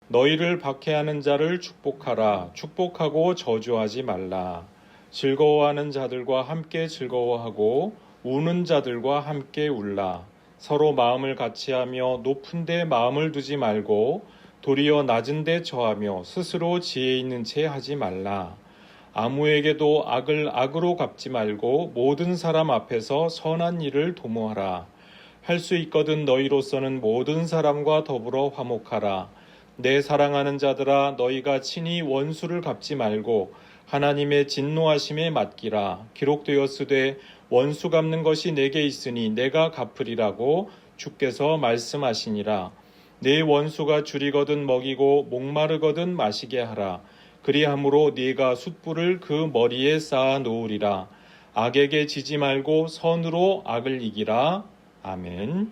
너희를 박해하는 자를 축복하라. 축복하고 저주하지 말라. 즐거워하는 자들과 함께 즐거워하고 우는 자들과 함께 울라. 서로 마음을 같이하며 높은 데 마음을 두지 말고 도리어 낮은 데 처하며 스스로 지혜 있는 채 하지 말라. 아무에게도 악을 악으로 갚지 말고 모든 사람 앞에서 선한 일을 도모하라. 할 수 있거든 너희로서는 모든 사람과 더불어 화목하라. 내 사랑하는 자들아, 너희가 친히 원수를 갚지 말고 하나님의 진노하심에 맡기라. 기록되었으되 원수 갚는 것이 내게 있으니 내가 갚으리라고 주께서 말씀하시니라. 내 원수가 줄이거든 먹이고 목마르거든 마시게 하라. 그리함으로 네가 숯불을 그 머리에 쌓아 놓으리라. 악에게 지지 말고 선으로 악을 이기라. 아멘.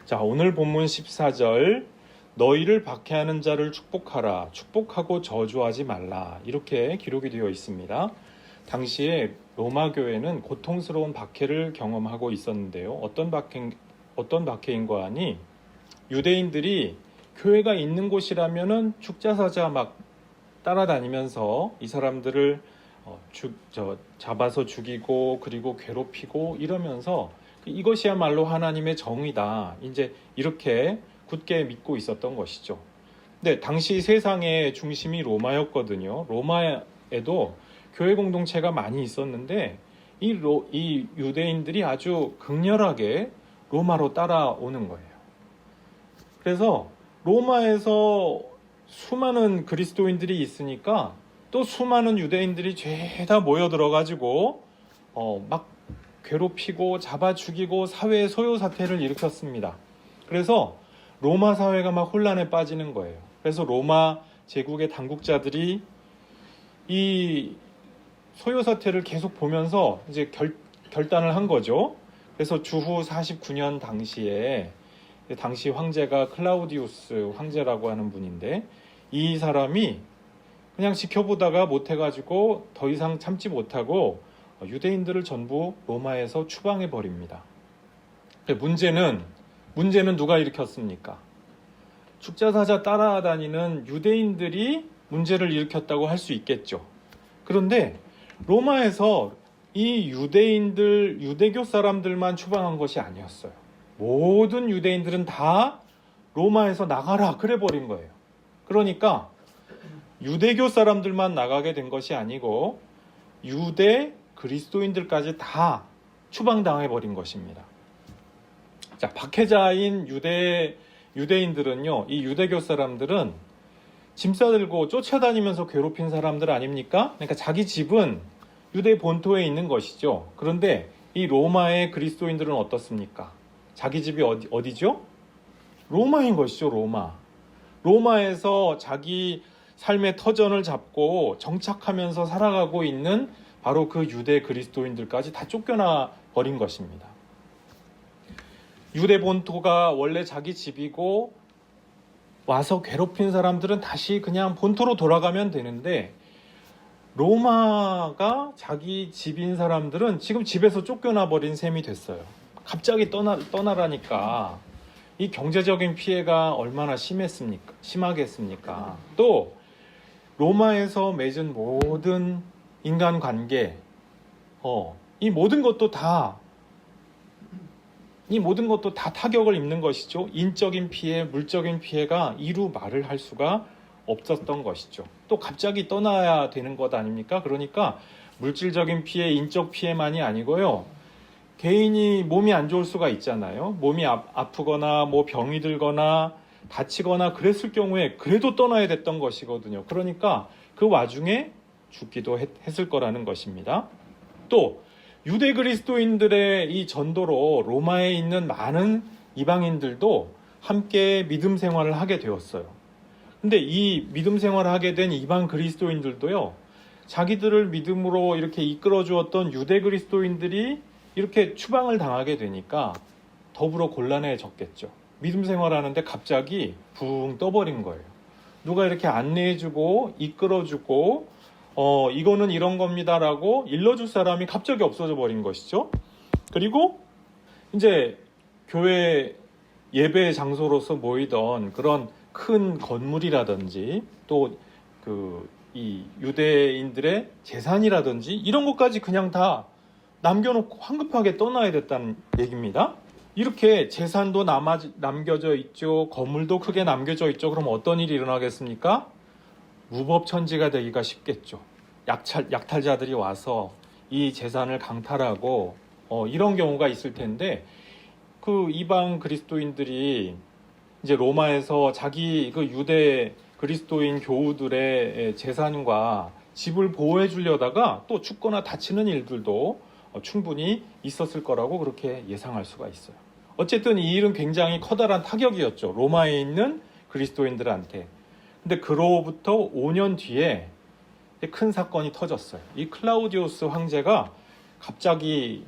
자, 오늘 본문 14절 너희를 박해하는 자를 축복하라. 축복하고 저주하지 말라. 이렇게 기록이 되어 있습니다. 당시에 로마 교회는 고통스러운 박해를 경험하고 있었는데요. 어떤 박해인가 하니 유대인들이 교회가 있는 곳이라면은 축자사자 막 따라다니면서 이 사람들을 잡아서 죽이고 그리고 괴롭히고 이러면서 이것이야말로 하나님의 정의다. 이제 이렇게 굳게 믿고 있었던 것이죠. 근데 당시 세상의 중심이 로마였거든요. 로마에도 교회 공동체가 많이 있었는데 이 유대인들이 아주 극렬하게 로마로 따라오는 거예요. 그래서 로마에서 수많은 그리스도인들이 있으니까 또 수많은 유대인들이 죄다 모여들어가지고 막 괴롭히고 잡아 죽이고 사회의 소요 사태를 일으켰습니다. 그래서 로마 사회가 막 혼란에 빠지는 거예요. 그래서 로마 제국의 당국자들이 이 소요 사태를 계속 보면서 이제 결단을 한 거죠. 그래서 주후 49년 당시에 당시 황제가 클라우디우스 황제라고 하는 분인데 이 사람이 그냥 지켜보다가 못해가지고 더 이상 참지 못하고 유대인들을 전부 로마에서 추방해 버립니다. 문제는 누가 일으켰습니까? 축자사자 따라다니는 유대인들이 문제를 일으켰다고 할 수 있겠죠. 그런데 로마에서 이 유대교 사람들만 추방한 것이 아니었어요. 모든 유대인들은 다 로마에서 나가라 그래 버린 거예요. 그러니까 유대교 사람들만 나가게 된 것이 아니고 유대 그리스도인들까지 다 추방당해 버린 것입니다. 자, 박해자인 유대인들은요, 이 유대교 사람들은 짐 싸들고 쫓아다니면서 괴롭힌 사람들 아닙니까? 그러니까 자기 집은 유대 본토에 있는 것이죠. 그런데 이 로마의 그리스도인들은 어떻습니까? 자기 집이 어디죠? 로마인 것이죠, 로마. 로마에서 자기 삶의 터전을 잡고 정착하면서 살아가고 있는 바로 그 유대 그리스도인들까지 다 쫓겨나 버린 것입니다. 유대 본토가 원래 자기 집이고 와서 괴롭힌 사람들은 다시 그냥 본토로 돌아가면 되는데 로마가 자기 집인 사람들은 지금 집에서 쫓겨나 버린 셈이 됐어요. 갑자기 떠나라니까 이 경제적인 피해가 얼마나 심하겠습니까? 또 로마에서 맺은 모든 인간관계, 이 모든 것도 다 타격을 입는 것이죠. 인적인 피해, 물적인 피해가 이루 말을 할 수가 없었던 것이죠. 또 갑자기 떠나야 되는 것 아닙니까? 그러니까 물질적인 피해, 인적 피해만이 아니고요. 개인이 몸이 안 좋을 수가 있잖아요. 몸이 아프거나 뭐 병이 들거나 다치거나 그랬을 경우에 그래도 떠나야 됐던 것이거든요. 그러니까 그 와중에 죽기도 했을 거라는 것입니다. 또 유대 그리스도인들의 이 전도로 로마에 있는 많은 이방인들도 함께 믿음 생활을 하게 되었어요. 근데 이 믿음 생활을 하게 된 이방 그리스도인들도요, 자기들을 믿음으로 이렇게 이끌어 주었던 유대 그리스도인들이 이렇게 추방을 당하게 되니까 더불어 곤란해졌겠죠. 믿음 생활하는데 갑자기 붕 떠버린 거예요. 누가 이렇게 안내해주고 이끌어주고 이거는 이런 겁니다라고 일러줄 사람이 갑자기 없어져 버린 것이죠. 그리고 이제 교회 예배 장소로서 모이던 그런 큰 건물이라든지 또 이 유대인들의 재산이라든지 이런 것까지 그냥 다 남겨놓고 황급하게 떠나야 됐다는 얘기입니다. 이렇게 재산도 남겨져 있죠. 건물도 크게 남겨져 있죠. 그럼 어떤 일이 일어나겠습니까? 무법천지가 되기가 쉽겠죠. 약탈자들이 와서 이 재산을 강탈하고 이런 경우가 있을 텐데 그 이방 그리스도인들이 이제 로마에서 자기 그 유대 그리스도인 교우들의 재산과 집을 보호해 주려다가 또 죽거나 다치는 일들도 충분히 있었을 거라고 그렇게 예상할 수가 있어요. 어쨌든 이 일은 굉장히 커다란 타격이었죠. 로마에 있는 그리스도인들한테. 근데 그로부터 5년 뒤에 큰 사건이 터졌어요. 이 클라우디우스 황제가 갑자기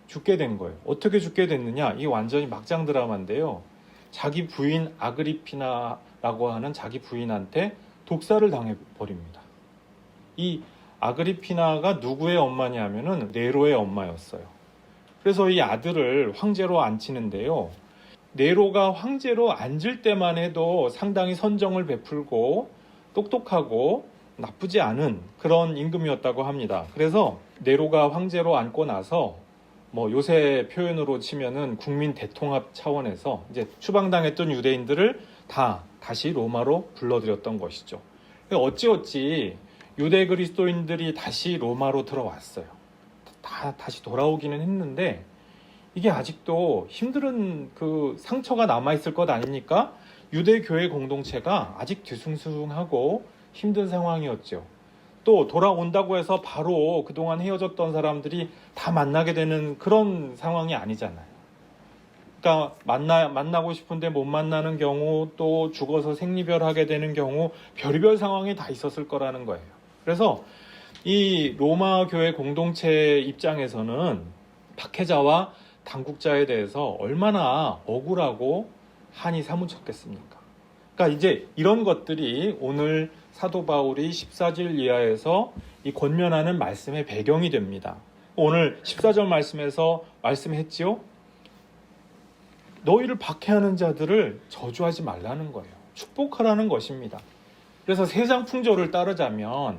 죽게 된 거예요. 어떻게 죽게 됐느냐? 이 완전히 막장 드라마인데요. 자기 부인 아그리피나라고 하는 자기 부인한테 독사를 당해버립니다. 이 아그리피나가 누구의 엄마냐면은 네로의 엄마였어요. 그래서 이 아들을 황제로 앉히는데요. 네로가 황제로 앉을 때만 해도 상당히 선정을 베풀고 똑똑하고 나쁘지 않은 그런 임금이었다고 합니다. 그래서 네로가 황제로 앉고 나서 요새 표현으로 치면은 국민 대통합 차원에서 이제 추방당했던 유대인들을 다시 로마로 불러들였던 것이죠. 어찌어찌 유대 그리스도인들이 다시 로마로 들어왔어요. 다시 돌아오기는 했는데 이게 아직도 힘든 그 상처가 남아있을 것 아닙니까? 유대 교회 공동체가 아직 뒤숭숭하고 힘든 상황이었죠. 또 돌아온다고 해서 바로 그동안 헤어졌던 사람들이 다 만나게 되는 그런 상황이 아니잖아요. 그러니까 만나고 싶은데 못 만나는 경우, 또 죽어서 생리별하게 되는 경우, 별의별 상황이 다 있었을 거라는 거예요. 그래서 이 로마 교회 공동체 입장에서는 박해자와 당국자에 대해서 얼마나 억울하고 한이 사무쳤겠습니까? 그러니까 이제 이런 것들이 오늘 사도 바울이 14절 이하에서 이 권면하는 말씀의 배경이 됩니다. 오늘 14절 말씀에서 말씀했지요? 너희를 박해하는 자들을 저주하지 말라는 거예요. 축복하라는 것입니다. 그래서 세상 풍조를 따르자면,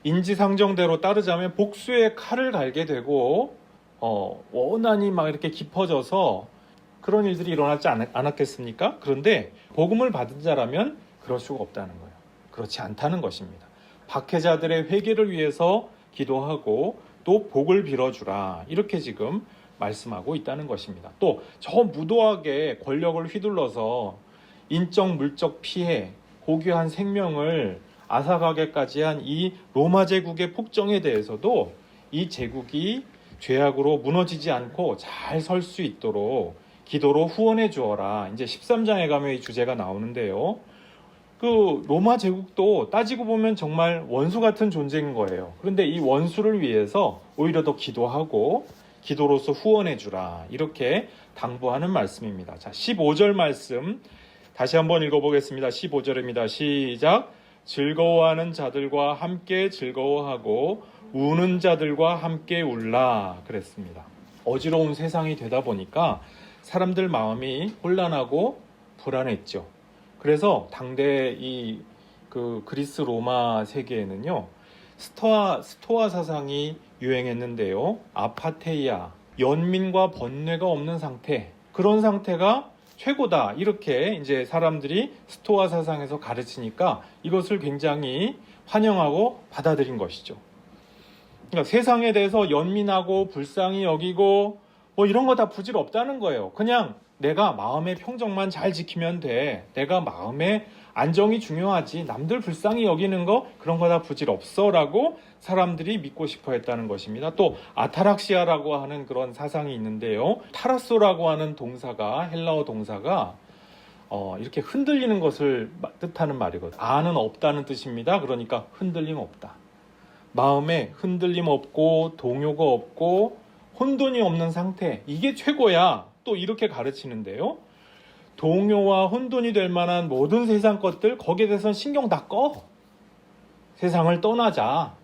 인지상정대로 따르자면 복수의 칼을 갈게 되고 원한이 막 이렇게 깊어져서 그런 일들이 일어나지 않았겠습니까? 그런데 복음을 받은 자라면 그럴 수가 없다는 거예요. 그렇지 않다는 것입니다. 박해자들의 회개를 위해서 기도하고 또 복을 빌어주라, 이렇게 지금 말씀하고 있다는 것입니다. 또 저 무도하게 권력을 휘둘러서 인적 물적 피해, 고귀한 생명을 앗아가게까지 한 이 로마 제국의 폭정에 대해서도 이 제국이 죄악으로 무너지지 않고 잘 설 수 있도록 기도로 후원해 주어라. 이제 13장에 가면 이 주제가 나오는데요. 그 로마 제국도 따지고 보면 정말 원수 같은 존재인 거예요. 그런데 이 원수를 위해서 오히려 더 기도하고 기도로서 후원해 주라, 이렇게 당부하는 말씀입니다. 자, 15절 말씀 다시 한번 읽어보겠습니다. 15절입니다. 시작. 즐거워하는 자들과 함께 즐거워하고 우는 자들과 함께 울라, 그랬습니다. 어지러운 세상이 되다 보니까 사람들 마음이 혼란하고 불안했죠. 그래서 당대 이 그리스 로마 세계에는요, 스토아 사상이 유행했는데요. 아파테이아, 연민과 번뇌가 없는 상태, 그런 상태가 최고다, 이렇게 이제 사람들이 스토아 사상에서 가르치니까 이것을 굉장히 환영하고 받아들인 것이죠. 그러니까 세상에 대해서 연민하고 불쌍히 여기고 이런 거 다 부질 없다는 거예요. 그냥 내가 마음의 평정만 잘 지키면 돼. 내가 마음의 안정이 중요하지. 남들 불쌍히 여기는 거 그런 거 다 부질 없어라고 사람들이 믿고 싶어 했다는 것입니다. 또 아타락시아라고 하는 그런 사상이 있는데요. 타라소라고 하는 동사가, 헬라어 동사가 이렇게 흔들리는 것을 뜻하는 말이거든요. 아는 없다는 뜻입니다. 그러니까 흔들림 없다. 마음에 흔들림 없고 동요가 없고 혼돈이 없는 상태, 이게 최고야. 또 이렇게 가르치는데요. 동요와 혼돈이 될 만한 모든 세상 것들, 거기에 대해서는 신경 다 꺼. 세상을 떠나자.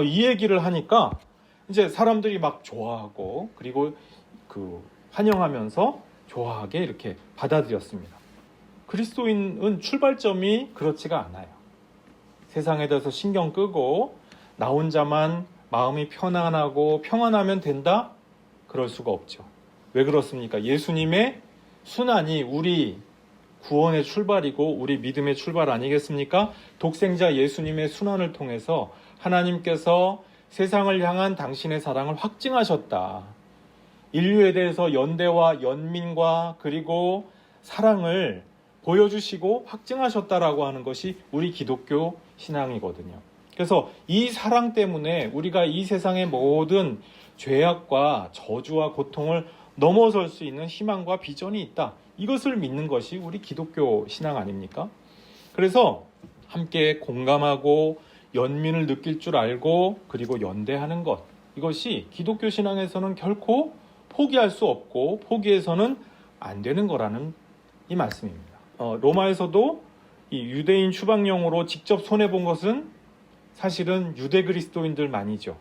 이 얘기를 하니까 이제 사람들이 막 좋아하고, 그리고 환영하면서 좋아하게 이렇게 받아들였습니다. 그리스도인은 출발점이 그렇지가 않아요. 세상에 대해서 신경 끄고 나 혼자만 마음이 편안하고 평안하면 된다? 그럴 수가 없죠. 왜 그렇습니까? 예수님의 순환이 우리 구원의 출발이고 우리 믿음의 출발 아니겠습니까? 독생자 예수님의 순환을 통해서 하나님께서 세상을 향한 당신의 사랑을 확증하셨다. 인류에 대해서 연대와 연민과 그리고 사랑을 보여주시고 확증하셨다라고 하는 것이 우리 기독교 신앙이거든요. 그래서 이 사랑 때문에 우리가 이 세상의 모든 죄악과 저주와 고통을 넘어설 수 있는 희망과 비전이 있다. 이것을 믿는 것이 우리 기독교 신앙 아닙니까? 그래서 함께 공감하고 연민을 느낄 줄 알고 그리고 연대하는 것. 이것이 기독교 신앙에서는 결코 포기할 수 없고 포기해서는 안 되는 거라는 이 말씀입니다. 로마에서도 이 유대인 추방령으로 직접 손해본 것은 사실은 유대 그리스도인들만이죠.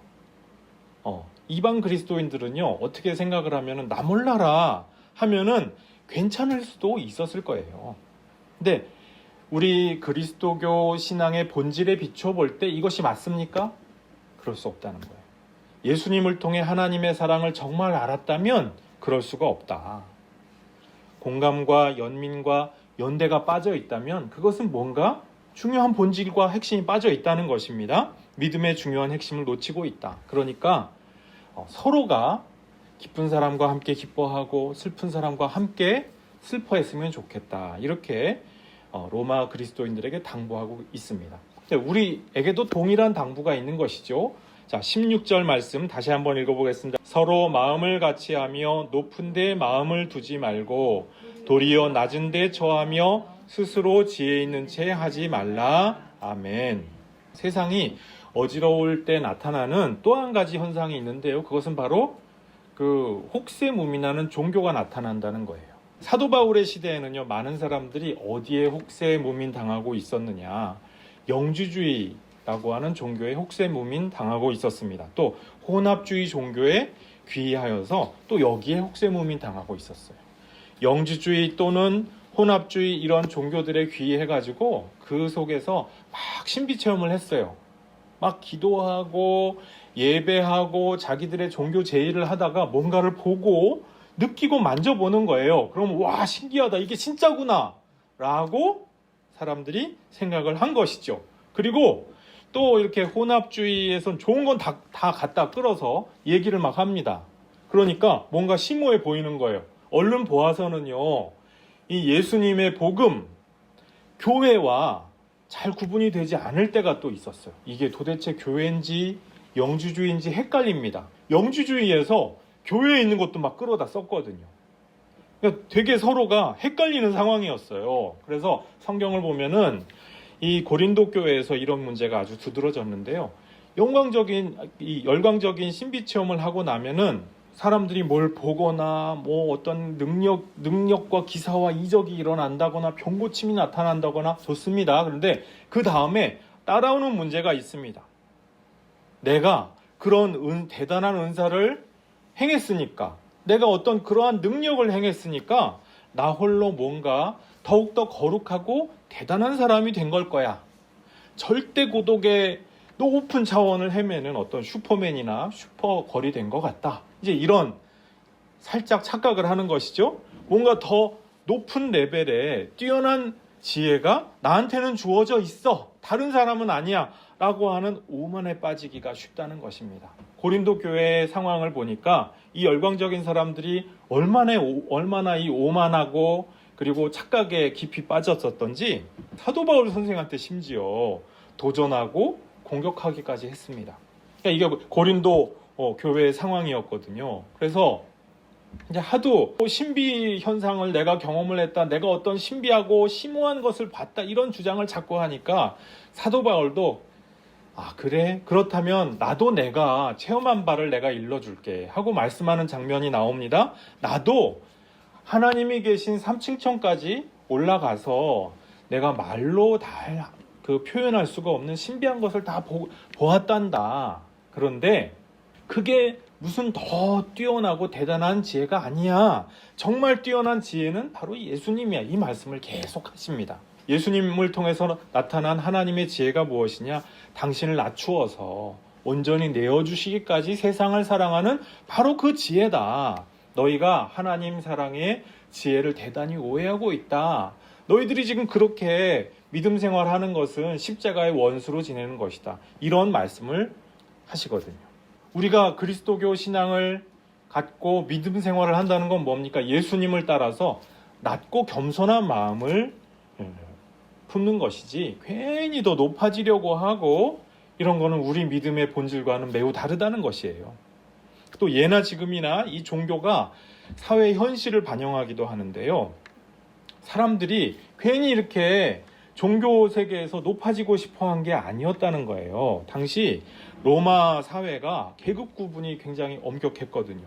이방 그리스도인들은요, 어떻게 생각을 하면은 나 몰라라 하면은 괜찮을 수도 있었을 거예요. 근데 우리 그리스도교 신앙의 본질에 비춰볼 때 이것이 맞습니까? 그럴 수 없다는 거예요. 예수님을 통해 하나님의 사랑을 정말 알았다면 그럴 수가 없다. 공감과 연민과 연대가 빠져 있다면 그것은 뭔가 중요한 본질과 핵심이 빠져 있다는 것입니다. 믿음의 중요한 핵심을 놓치고 있다. 그러니까 서로가 기쁜 사람과 함께 기뻐하고 슬픈 사람과 함께 슬퍼했으면 좋겠다. 이렇게 로마 그리스도인들에게 당부하고 있습니다. 우리에게도 동일한 당부가 있는 것이죠. 자, 16절 말씀 다시 한번 읽어보겠습니다. 서로 마음을 같이 하며 높은 데 마음을 두지 말고 도리어 낮은 데 처하며 스스로 지혜 있는 채 하지 말라. 아멘. 세상이 어지러울 때 나타나는 또 한 가지 현상이 있는데요. 그것은 바로 그 혹세무민하는 종교가 나타난다는 거예요. 사도 바울의 시대에는요, 많은 사람들이 어디에 혹세무민 당하고 있었느냐. 영주주의라고 하는 종교에 혹세무민 당하고 있었습니다. 또 혼합주의 종교에 귀의하여서 또 여기에 혹세무민 당하고 있었어요. 영주주의 또는 혼합주의 이런 종교들에 귀의해가지고 그 속에서 막 신비체험을 했어요. 막 기도하고 예배하고 자기들의 종교 제의를 하다가 뭔가를 보고 느끼고 만져보는 거예요. 그럼 와, 신기하다, 이게 진짜구나 라고 사람들이 생각을 한 것이죠. 그리고 또 이렇게 혼합주의에선 좋은 건 다 갖다 끌어서 얘기를 막 합니다. 그러니까 뭔가 심오해 보이는 거예요. 얼른 보아서는요, 이 예수님의 복음, 교회와 잘 구분이 되지 않을 때가 또 있었어요. 이게 도대체 교회인지 영주주의인지 헷갈립니다. 영주주의에서 교회에 있는 것도 막 끌어다 썼거든요. 그러니까 되게 서로가 헷갈리는 상황이었어요. 그래서 성경을 보면은 이 고린도 교회에서 이런 문제가 아주 두드러졌는데요. 열광적인 신비 체험을 하고 나면은 사람들이 뭘 보거나 뭐 어떤 능력과 기사와 이적이 일어난다거나 병고침이 나타난다거나 좋습니다. 그런데 그 다음에 따라오는 문제가 있습니다. 내가 그런 대단한 은사를 행했으니까, 내가 어떤 그러한 능력을 행했으니까 나 홀로 뭔가 더욱더 거룩하고 대단한 사람이 된 걸 거야. 절대 고독의 높은 차원을 헤매는 어떤 슈퍼맨이나 슈퍼걸이 된 것 같다. 이제 이런 살짝 착각을 하는 것이죠. 뭔가 더 높은 레벨의 뛰어난 지혜가 나한테는 주어져 있어. 다른 사람은 아니야. 라고 하는 오만에 빠지기가 쉽다는 것입니다. 고린도 교회의 상황을 보니까 이 열광적인 사람들이 얼마나 이 오만하고 그리고 착각에 깊이 빠졌었던지 사도 바울 선생한테 심지어 도전하고 공격하기까지 했습니다. 그러니까 이게 고린도 교회의 상황이었거든요. 그래서 이제 하도 신비 현상을 내가 경험을 했다, 내가 어떤 신비하고 심오한 것을 봤다, 이런 주장을 자꾸 하니까 사도 바울도 그래? 그렇다면 나도 내가 체험한 바를 내가 일러줄게 하고 말씀하는 장면이 나옵니다. 나도 하나님이 계신 3층천까지 올라가서 내가 말로 다 표현할 수가 없는 신비한 것을 다 보았단다. 그런데 그게 무슨 더 뛰어나고 대단한 지혜가 아니야. 정말 뛰어난 지혜는 바로 예수님이야. 이 말씀을 계속 하십니다. 예수님을 통해서 나타난 하나님의 지혜가 무엇이냐? 당신을 낮추어서 온전히 내어주시기까지 세상을 사랑하는 바로 그 지혜다. 너희가 하나님 사랑의 지혜를 대단히 오해하고 있다. 너희들이 지금 그렇게 믿음 생활하는 것은 십자가의 원수로 지내는 것이다. 이런 말씀을 하시거든요. 우리가 그리스도교 신앙을 갖고 믿음 생활을 한다는 건 뭡니까? 예수님을 따라서 낮고 겸손한 마음을 품는 것이지 괜히 더 높아지려고 하고 이런 거는 우리 믿음의 본질과는 매우 다르다는 것이에요. 또 예나 지금이나 이 종교가 사회 현실을 반영하기도 하는데요. 사람들이 괜히 이렇게 종교 세계에서 높아지고 싶어 한 게 아니었다는 거예요. 당시 로마 사회가 계급 구분이 굉장히 엄격했거든요.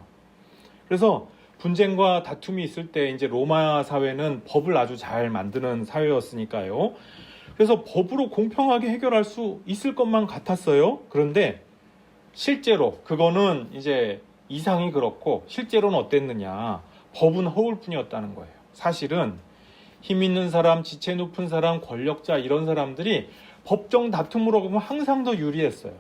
그래서 분쟁과 다툼이 있을 때 이제 로마 사회는 법을 아주 잘 만드는 사회였으니까요. 그래서 법으로 공평하게 해결할 수 있을 것만 같았어요. 그런데 실제로 그거는 이제 이상이 그렇고 실제로는 어땠느냐. 법은 허울 뿐이었다는 거예요. 사실은 힘 있는 사람, 지체 높은 사람, 권력자 이런 사람들이 법정 다툼으로 보면 항상 더 유리했어요.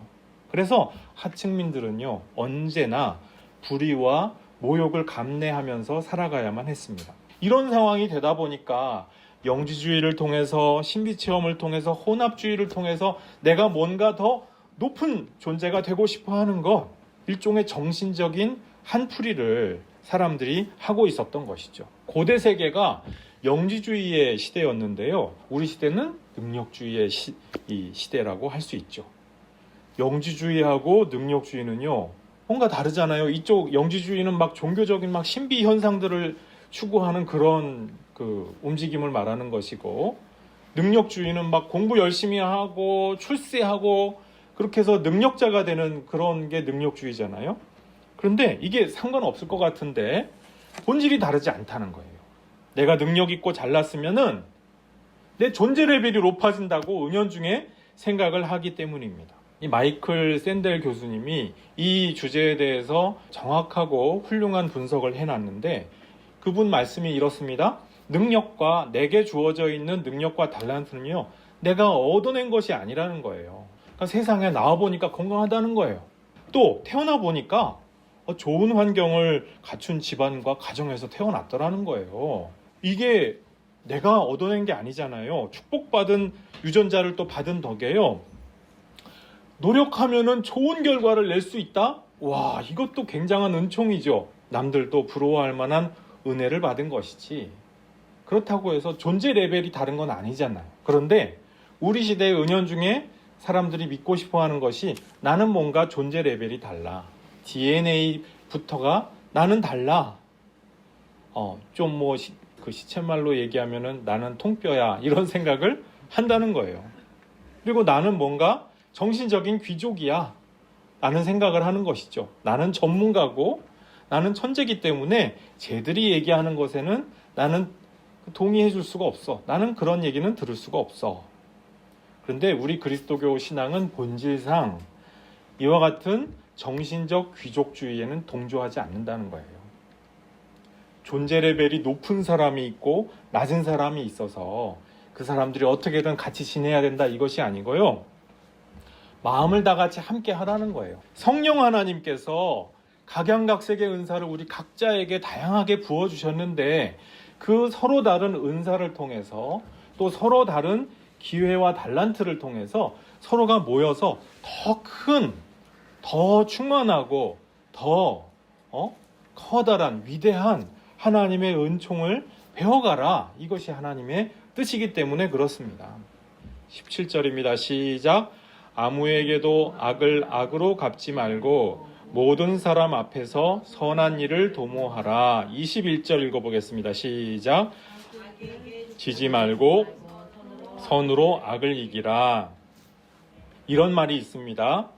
그래서 하층민들은요 언제나 불의와 모욕을 감내하면서 살아가야만 했습니다. 이런 상황이 되다 보니까 영지주의를 통해서 신비체험을 통해서 혼합주의를 통해서 내가 뭔가 더 높은 존재가 되고 싶어 하는 것, 일종의 정신적인 한풀이를 사람들이 하고 있었던 것이죠. 고대 세계가 영지주의의 시대였는데요. 우리 시대는 능력주의의 시대라고 할 수 있죠. 영지주의하고 능력주의는요 뭔가 다르잖아요. 이쪽 영지주의는 막 종교적인 막 신비 현상들을 추구하는 그런 그 움직임을 말하는 것이고, 능력주의는 막 공부 열심히 하고 출세하고 그렇게 해서 능력자가 되는 그런 게 능력주의잖아요. 그런데 이게 상관없을 것 같은데 본질이 다르지 않다는 거예요. 내가 능력 있고 잘났으면은 내 존재 레벨이 높아진다고 은연중에 생각을 하기 때문입니다. 이 마이클 샌델 교수님이 이 주제에 대해서 정확하고 훌륭한 분석을 해놨는데 그분 말씀이 이렇습니다. 능력과 내게 주어져 있는 능력과 달란트는요 내가 얻어낸 것이 아니라는 거예요. 그러니까 세상에 나와보니까 건강하다는 거예요. 또 태어나 보니까 좋은 환경을 갖춘 집안과 가정에서 태어났더라는 거예요. 이게 내가 얻어낸 게 아니잖아요. 축복받은 유전자를 또 받은 덕에요. 노력하면은 좋은 결과를 낼 수 있다? 와, 이것도 굉장한 은총이죠. 남들도 부러워할 만한 은혜를 받은 것이지. 그렇다고 해서 존재 레벨이 다른 건 아니잖아요. 그런데 우리 시대의 은연중에 사람들이 믿고 싶어하는 것이 나는 뭔가 존재 레벨이 달라. DNA부터가 나는 달라. 좀 뭐 그 시쳇말로 얘기하면은 나는 통뼈야 이런 생각을 한다는 거예요. 그리고 나는 뭔가 정신적인 귀족이야 라는 생각을 하는 것이죠. 나는 전문가고 나는 천재이기 때문에 쟤들이 얘기하는 것에는 나는 동의해 줄 수가 없어. 나는 그런 얘기는 들을 수가 없어. 그런데 우리 그리스도교 신앙은 본질상 이와 같은 정신적 귀족주의에는 동조하지 않는다는 거예요. 존재 레벨이 높은 사람이 있고 낮은 사람이 있어서 그 사람들이 어떻게든 같이 지내야 된다 이것이 아니고요. 마음을 다 같이 함께 하라는 거예요. 성령 하나님께서 각양각색의 은사를 우리 각자에게 다양하게 부어주셨는데 그 서로 다른 은사를 통해서 또 서로 다른 기회와 달란트를 통해서 서로가 모여서 더 큰, 더 충만하고 더 커다란 위대한 하나님의 은총을 배워가라. 이것이 하나님의 뜻이기 때문에 그렇습니다. 17절입니다. 시작. 아무에게도 악을 악으로 갚지 말고 모든 사람 앞에서 선한 일을 도모하라. 21절 읽어보겠습니다. 시작. 지지 말고 선으로 악을 이기라. 이런 말이 있습니다.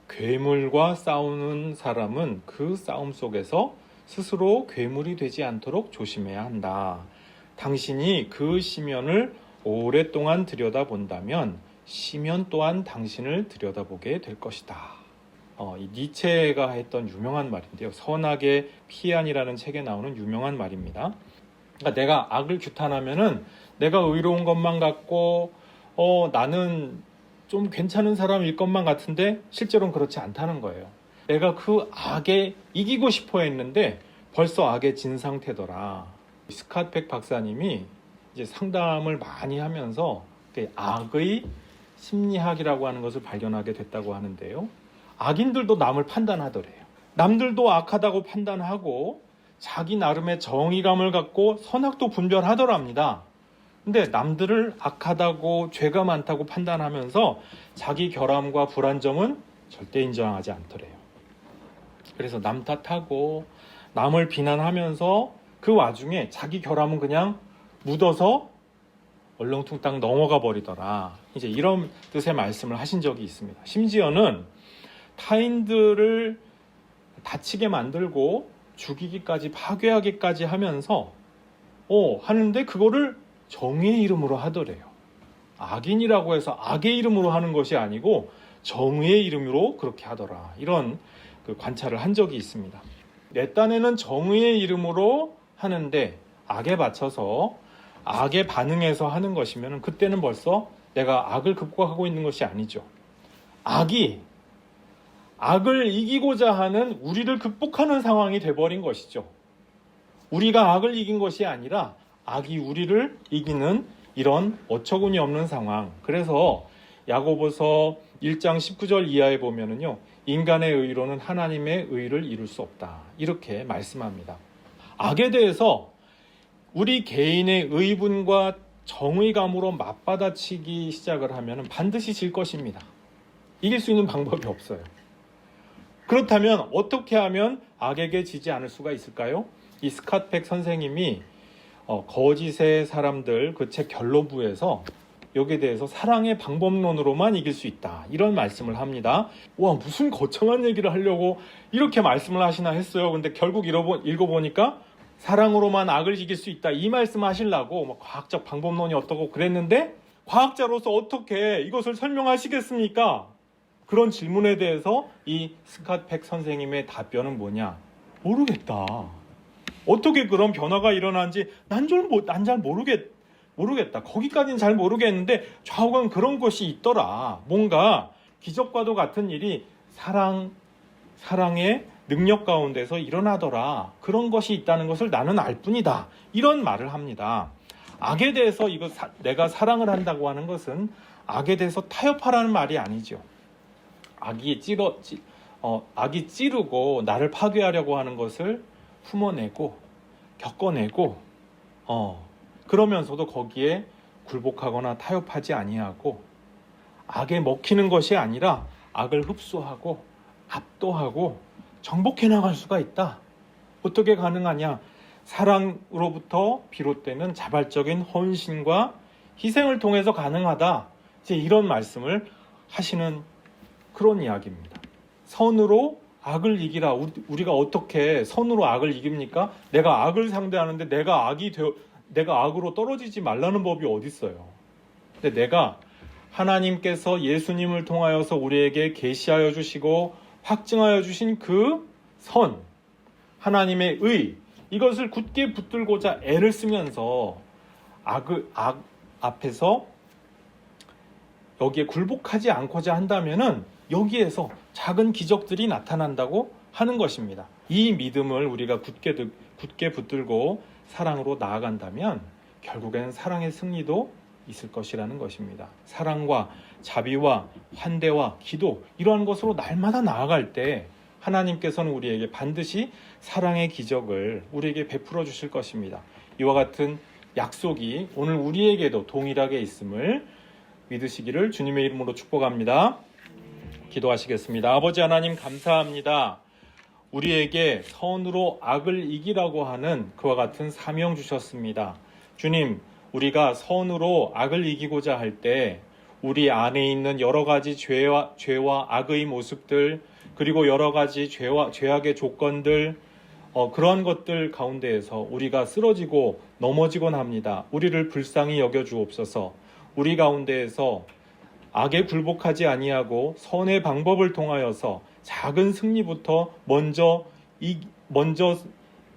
괴물과 싸우는 사람은 그 싸움 속에서 스스로 괴물이 되지 않도록 조심해야 한다. 당신이 그 시면을 오랫동안 들여다본다면 시면 또한 당신을 들여다보게 될 것이다. 이 니체가 했던 유명한 말인데요. 선악의 피안이라는 책에 나오는 유명한 말입니다. 그러니까 내가 악을 규탄하면은 내가 의로운 것만 같고 나는 좀 괜찮은 사람일 것만 같은데 실제로는 그렇지 않다는 거예요. 내가 그 악에 이기고 싶어 했는데 벌써 악에 진 상태더라. 스캇 백 박사님이 이제 상담을 많이 하면서 악의 심리학이라고 하는 것을 발견하게 됐다고 하는데요. 악인들도 남을 판단하더래요. 남들도 악하다고 판단하고 자기 나름의 정의감을 갖고 선악도 분별하더랍니다. 근데 남들을 악하다고 죄가 많다고 판단하면서 자기 결함과 불안정은 절대 인정하지 않더래요. 그래서 남 탓하고 남을 비난하면서 그 와중에 자기 결함은 그냥 묻어서 얼렁뚱땅 넘어가 버리더라. 이제 이런 뜻의 말씀을 하신 적이 있습니다. 심지어는 타인들을 다치게 만들고 죽이기까지 파괴하기까지 하면서 하는데 그거를 정의의 이름으로 하더래요. 악인이라고 해서 악의 이름으로 하는 것이 아니고 정의의 이름으로 그렇게 하더라. 이런 그 관찰을 한 적이 있습니다. 내 딴에는 정의의 이름으로 하는데 악에 바쳐서 악에 반응해서 하는 것이면 그때는 벌써 내가 악을 극복하고 있는 것이 아니죠. 악이 악을 이기고자 하는 우리를 극복하는 상황이 돼버린 것이죠. 우리가 악을 이긴 것이 아니라 악이 우리를 이기는 이런 어처구니 없는 상황. 그래서 야고보서 1장 19절 이하에 보면은요, 인간의 의로는 하나님의 의를 이룰 수 없다. 이렇게 말씀합니다. 악에 대해서 우리 개인의 의분과 정의감으로 맞받아치기 시작을 하면 반드시 질 것입니다. 이길 수 있는 방법이 없어요. 그렇다면 어떻게 하면 악에게 지지 않을 수가 있을까요? 이 스캇 백 선생님이 거짓의 사람들 그 책 결론부에서 여기에 대해서 사랑의 방법론으로만 이길 수 있다. 이런 말씀을 합니다. 와, 무슨 거창한 얘기를 하려고 이렇게 말씀을 하시나 했어요. 근데 결국 읽어보니까 사랑으로만 악을 이길 수 있다. 이 말씀을 하시려고 과학적 방법론이 어떻고 그랬는데 과학자로서 어떻게 이것을 설명하시겠습니까? 그런 질문에 대해서 이 스캇 백 선생님의 답변은 뭐냐? 모르겠다. 어떻게 그런 변화가 일어난지 난 잘 모르겠다. 거기까지는 잘 모르겠는데 좌우간 그런 것이 있더라. 뭔가 기적과도 같은 일이 사랑의 능력 가운데서 일어나더라. 그런 것이 있다는 것을 나는 알 뿐이다. 이런 말을 합니다. 악에 대해서 내가 사랑을 한다고 하는 것은 악에 대해서 타협하라는 말이 아니죠. 악이 찌르고 나를 파괴하려고 하는 것을 품어내고 겪어내고 그러면서도 거기에 굴복하거나 타협하지 아니하고 악에 먹히는 것이 아니라 악을 흡수하고 압도하고 정복해 나갈 수가 있다. 어떻게 가능하냐? 사랑으로부터 비롯되는 자발적인 헌신과 희생을 통해서 가능하다. 이제 이런 말씀을 하시는 그런 이야기입니다. 선으로 악을 이기라. 우리가 어떻게 선으로 악을 이깁니까? 내가 악을 상대하는데 내가 악으로 떨어지지 말라는 법이 어디 있어요? 근데 내가 하나님께서 예수님을 통하여서 우리에게 계시하여 주시고 확증하여 주신 그 선, 하나님의 의, 이것을 굳게 붙들고자 애를 쓰면서 악 앞에서 여기에 굴복하지 않고자 한다면은 여기에서 작은 기적들이 나타난다고 하는 것입니다. 이 믿음을 우리가 굳게 붙들고 사랑으로 나아간다면 결국에는 사랑의 승리도 있을 것이라는 것입니다. 사랑과 자비와 환대와 기도, 이러한 것으로 날마다 나아갈 때 하나님께서는 우리에게 반드시 사랑의 기적을 우리에게 베풀어 주실 것입니다. 이와 같은 약속이 오늘 우리에게도 동일하게 있음을 믿으시기를 주님의 이름으로 축복합니다. 기도하시겠습니다. 아버지 하나님, 감사합니다. 우리에게 선으로 악을 이기라고 하는 그와 같은 사명 주셨습니다. 주님, 우리가 선으로 악을 이기고자 할 때 우리 안에 있는 여러 가지 죄와 악의 모습들, 그리고 여러 가지 죄악의 조건들, 그러한 것들 가운데에서 우리가 쓰러지고 넘어지곤 합니다. 우리를 불쌍히 여겨주옵소서. 우리 가운데에서 악에 굴복하지 아니하고 선의 방법을 통하여서 작은 승리부터 먼저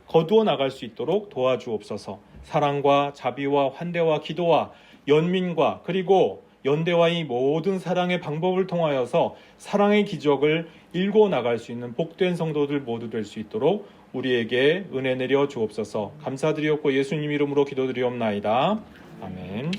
거두어 나갈 수 있도록 도와주옵소서. 사랑과 자비와 환대와 기도와 연민과 그리고 연대와 이 모든 사랑의 방법을 통하여서 사랑의 기적을 일궈 나갈 수 있는 복된 성도들 모두 될 수 있도록 우리에게 은혜 내려 주옵소서. 감사드리옵고 예수님 이름으로 기도드리옵나이다. 아멘.